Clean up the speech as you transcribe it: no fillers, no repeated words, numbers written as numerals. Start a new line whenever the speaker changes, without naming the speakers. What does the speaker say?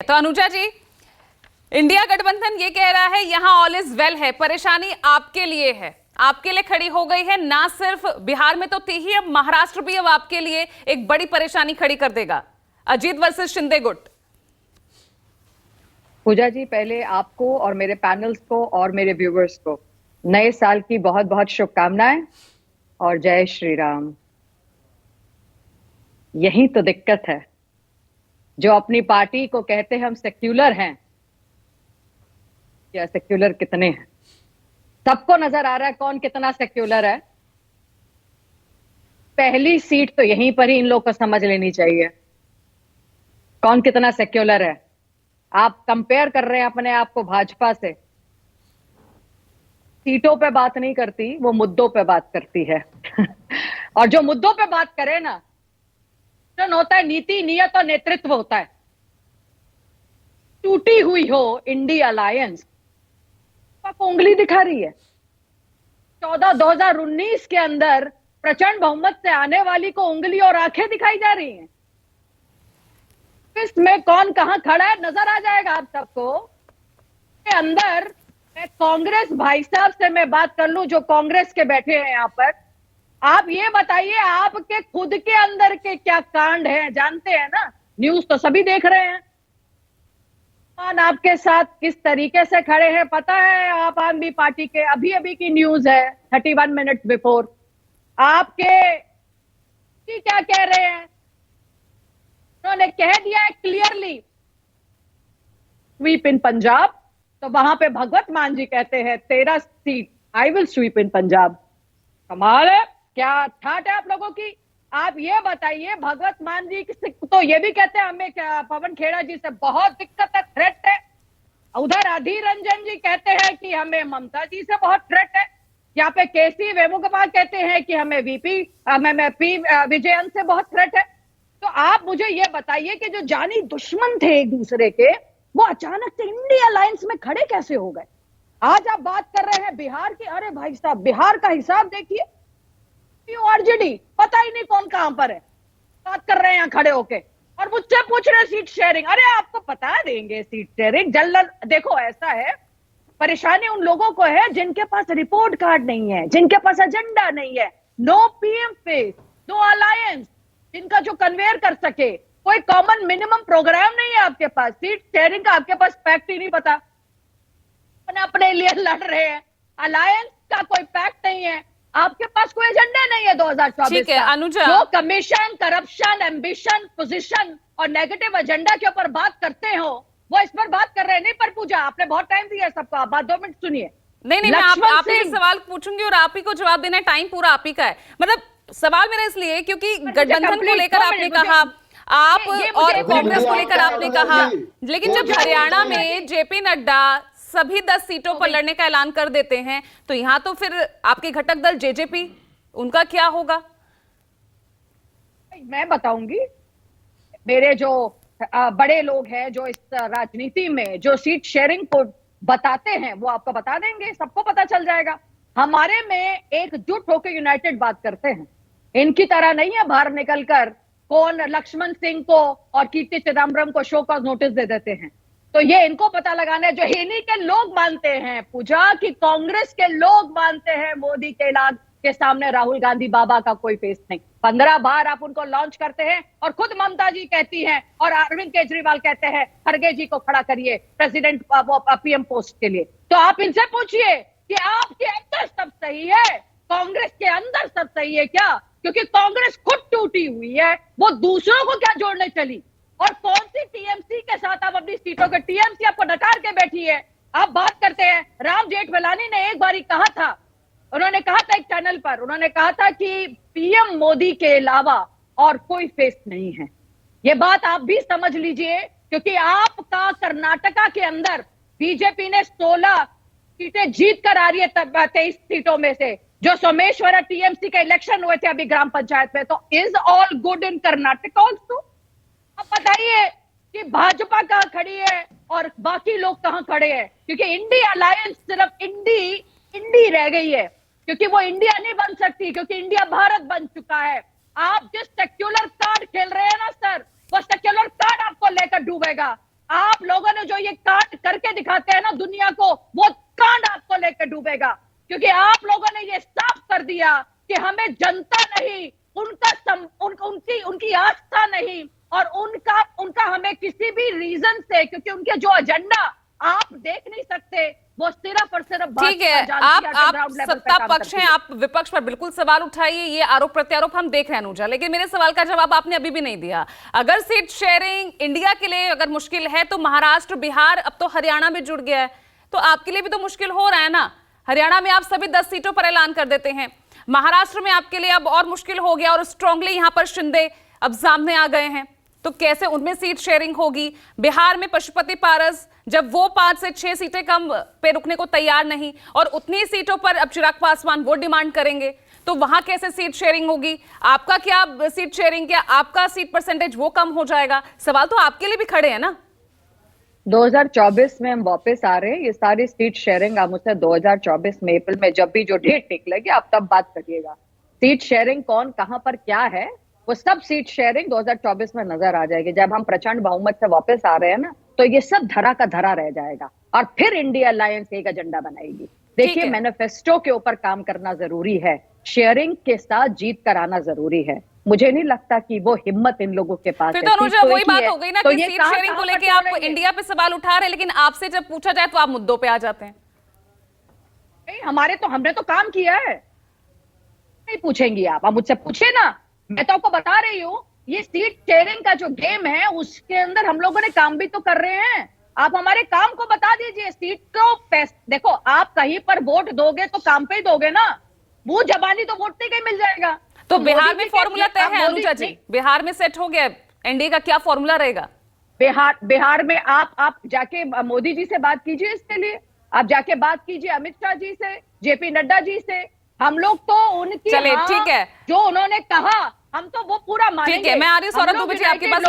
तो अनुजा जी, इंडिया गठबंधन ये कह रहा है यहां ऑल इज वेल है, परेशानी आपके लिए है, आपके लिए खड़ी हो गई है। ना सिर्फ बिहार में तो थी ही, अब महाराष्ट्र भी अब आपके लिए एक बड़ी परेशानी खड़ी कर देगा। अजीत वर्सेस शिंदे गुट।
पूजा जी, पहले आपको और मेरे पैनल्स को और मेरे व्यूवर्स को नए साल की बहुत बहुत शुभकामनाएं और जय श्री राम। यही तो दिक्कत है, जो अपनी पार्टी को कहते हैं हम सेक्युलर हैं, क्या सेक्युलर कितने हैं? सबको नजर आ रहा है कौन कितना सेक्युलर है। पहली सीट तो यहीं पर ही इन लोग को समझ लेनी चाहिए कौन कितना सेक्युलर है। आप कंपेयर कर रहे हैं अपने आप को भाजपा से। सीटों पे बात नहीं करती, वो मुद्दों पे बात करती है और जो मुद्दों पे बात करे ना, होता है नीति, नियत और नेतृत्व होता है। टूटी हुई हो इंडिया अलायंस आपको उंगली दिखा रही है। 2019 के अंदर प्रचंड बहुमत से आने वाली को उंगली और आंखें दिखाई जा रही हैं। इसमें कौन कहां खड़ा है नजर आ जाएगा आप सबको। के अंदर मैं कांग्रेस भाई साहब से मैं बात कर लूं, जो कांग्रेस के बैठे हैं यहां पर। आप ये बताइए, आपके खुद के अंदर के क्या कांड हैं जानते हैं ना? न्यूज तो सभी देख रहे हैं। आपके साथ किस तरीके से खड़े हैं पता है। आप आदमी पार्टी के अभी अभी की न्यूज है 31 मिनट बिफोर। आपके क्या कह रहे हैं? उन्होंने कह दिया है क्लियरली स्वीप इन पंजाब। तो वहां पे भगवत मान जी कहते हैं 13 सीट आई विल स्वीप इन पंजाब। कमाल है, क्या ठाट है आप लोगों की। आप ये बताइए, भगवत मान जी तो ये भी कहते हैं हमें पवन खेड़ा जी से बहुत दिक्कत है, थ्रेट है। उधर अधीर रंजन जी कहते हैं कि हमें ममता जी से बहुत थ्रेट है। यहाँ पे केसी वेणुगोपाल कहते हैं कि हमें पी विजयन से बहुत थ्रेट है। तो आप मुझे ये बताइए कि जो जानी दुश्मन थे एक दूसरे के, वो अचानक से इंडिया अलायंस में खड़े कैसे हो गए? आज आप बात कर रहे हैं बिहार की। अरे भाई साहब, बिहार का हिसाब देखिए, आरजेडी पता ही नहीं कौन कहां पर है। बात कर रहे हैं यहाँ खड़े होके और मुझसे पूछ रहे सीट शेयरिंग। अरे आपको बता देंगे सीट शेयरिंग जल्द। देखो ऐसा है, परेशानी उन लोगों को है जिनके पास रिपोर्ट कार्ड नहीं है, जिनके पास एजेंडा नहीं है। No PM face, no alliance, जिनका जो कन्वेयर कर सके, कोई कॉमन मिनिमम प्रोग्राम नहीं है आपके पास। सीट शेयरिंग का आपके पास पैक्ट ही नहीं पता, अपने लिए लड़ रहे हैं। अलायंस का कोई पैक्ट नहीं है, आपके पास कोई एजेंडा नहीं है 2024
ठीक है अनुजा,
जो कमीशन, करप्शन, एम्बिशन, पोजीशन और नेगेटिव एजेंडा के ऊपर बात करते हो, वो इस पर बात कर रहे हैं। नहीं पर पूजा, आपने बहुत टाइम दिया है सबको, आप बात 2 मिनट सुनिए।
नहीं मैं आप ही से सवाल पूछूंगी और आप ही को जवाब देना है। टाइम पूरा आप ही का है। मतलब सवाल मेरा इसलिए क्योंकि गठबंधन को लेकर आपने कहा, आप और कांग्रेस को लेकर आपने कहा, लेकिन जब हरियाणा में जेपी नड्डा सभी 10 सीटों पर लड़ने का ऐलान कर देते हैं, तो यहां तो फिर आपके घटक दल जेजेपी, उनका क्या होगा?
मैं बताऊंगी। मेरे जो बड़े लोग हैं जो इस राजनीति में जो सीट शेयरिंग को बताते हैं, वो आपको बता देंगे, सबको पता चल जाएगा। हमारे में एकजुट होकर यूनाइटेड बात करते हैं। इनकी तरह नहीं है बाहर निकलकर कौन लक्ष्मण सिंह को और कीर्ति चिदम्बरम को शो कॉज नोटिस दे देते हैं। तो ये इनको पता लगाना है। जो इन्हीं के लोग मानते हैं पूजा कि कांग्रेस के लोग मानते हैं मोदी के इलाज के सामने राहुल गांधी बाबा का कोई फेस नहीं। 15 बार आप उनको लॉन्च करते हैं और खुद ममता जी कहती हैं और अरविंद केजरीवाल कहते हैं खड़गे जी को खड़ा करिए प्रेसिडेंट पीएम पोस्ट के लिए। तो आप इनसे पूछिए कि आपके अंदर सब सही है, कांग्रेस के अंदर सब सही है क्या? क्योंकि कांग्रेस खुद टूटी हुई है, वो दूसरों को क्या जोड़ने चली? और कौन सी टीएमसी के साथ आप अपनी सीटों के, टीएमसी आपको नकार के बैठी है। आप बात करते हैं, राम जेठमलानी ने एक बारी कहा था, उन्होंने कहा था एक चैनल पर, उन्होंने कहा था कि पीएम मोदी के अलावा और कोई फेस नहीं है। ये बात आप भी समझ लीजिए, क्योंकि आपका कर्नाटका के अंदर बीजेपी ने 16 सीटें जीत कर आ रही है 23 सीटों में से, जो सोमेश्वर टीएमसी के इलेक्शन हुए थे अभी ग्राम पंचायत में। तो is all good in Karnataka also? अब बताइए कि भाजपा कहां खड़ी है और बाकी लोग कहां खड़े हैं? क्योंकि इंडिया अलायंस सिर्फ इंडी रह गई है, क्योंकि वो इंडिया नहीं बन सकती, क्योंकि इंडिया भारत बन चुका है। आप जिस सेक्युलर कार्ड खेल रहे हैं ना सर, वो सेक्युलर कार्ड आपको लेकर डूबेगा। आप लोगों ने जो ये कांड करके दिखाते हैं ना दुनिया को, वो कांड आपको लेकर डूबेगा, क्योंकि आप लोगों ने ये साफ कर दिया कि हमें जनता नहीं, उनकी आस्था नहीं, और उनका हमें किसी भी रीजन से, क्योंकि उनके जो एजेंडा आप देख नहीं सकते, वो सिर्फ और सिर्फ
ठीक है। आप सत्ता पक्ष हैं, आप विपक्ष पर बिल्कुल सवाल उठाइए, ये आरोप प्रत्यारोप हम देख रहे हैं अनुजा, लेकिन मेरे सवाल का जवाब आपने अभी भी नहीं दिया। अगर सीट शेयरिंग इंडिया के लिए अगर मुश्किल है तो महाराष्ट्र, बिहार, अब तो हरियाणा भी जुड़ गया है, तो आपके लिए भी तो मुश्किल हो रहा है ना। हरियाणा में आप सभी 10 सीटों पर ऐलान कर देते हैं, महाराष्ट्र में आपके लिए अब और मुश्किल हो गया, और स्ट्रांगली यहां पर शिंदे अब सामने आ गए हैं, तो कैसे उनमें सीट शेयरिंग होगी। बिहार में पशुपति पारस, जब वो 5 से 6 सीटें कम पे रुकने को तैयार नहीं, और उतनी सीटों पर अब चिराग पासवान वो डिमांड करेंगे, तो वहां कैसे सीट शेयरिंग होगी। आपका क्या सीट शेयरिंग, क्या आपका सीट परसेंटेज वो कम हो जाएगा। सवाल तो आपके लिए भी खड़े हैं ना।
2024 में हम वापस आ रहे हैं, ये सारी सीट शेयरिंग आप मुझसे 2024 में अप्रैल में जब भी जो डेट निकलेगी आप तब बात करिएगा। सीट शेयरिंग कौन कहां पर क्या है, वो सब सीट शेयरिंग 2024 में नजर आ जाएगी। जब हम प्रचंड बहुमत से वापस आ रहे हैं ना, तो ये सब धरा का धरा रह जाएगा, और फिर इंडिया अलायंस एक एजेंडा बनाएगी। देखिए, मैनिफेस्टो के ऊपर काम करना जरूरी है, शेयरिंग के साथ जीत कराना जरूरी है। मुझे नहीं लगता कि वो हिम्मत इन लोगों के पास है।
तो अनुजा वही बात हो गई ना कि सीट शेयरिंग को लेके आप इंडिया पे सवाल उठा रहे हैं, लेकिन आपसे जब पूछा जाए तो आप मुद्दों पे आ जाते हैं।
हमने तो काम किया है, नहीं पूछेंगी आप मुझसे पूछे ना, मैं तो आपको बता रही हूँ, ये सीट शेयरिंग का जो गेम है उसके अंदर हम लोगों ने काम भी तो कर रहे हैं। आप हमारे काम को बता दीजिए। सीट को देखो, आप कहीं पर वोट दोगे तो काम पे ही दोगे ना, मुंह जबानी तो वोट नहीं कहीं मिल जाएगा।
तो बिहार में फॉर्मूला तय है अनुजा जी, बिहार में सेट हो गया एनडीए का, क्या फॉर्मूला रहेगा
बिहार में? आप जाके मोदी जी से बात कीजिए, इसके लिए आप जाके बात कीजिए अमित शाह जी से, जेपी नड्डा जी से। हम लोग तो उनकी
चलिए ठीक है,
जो उन्होंने कहा हम तो वो पूरा मानेंगे।
ठीक है, मैं आ रही हूँ सौरभ दुबे जी आपके पास।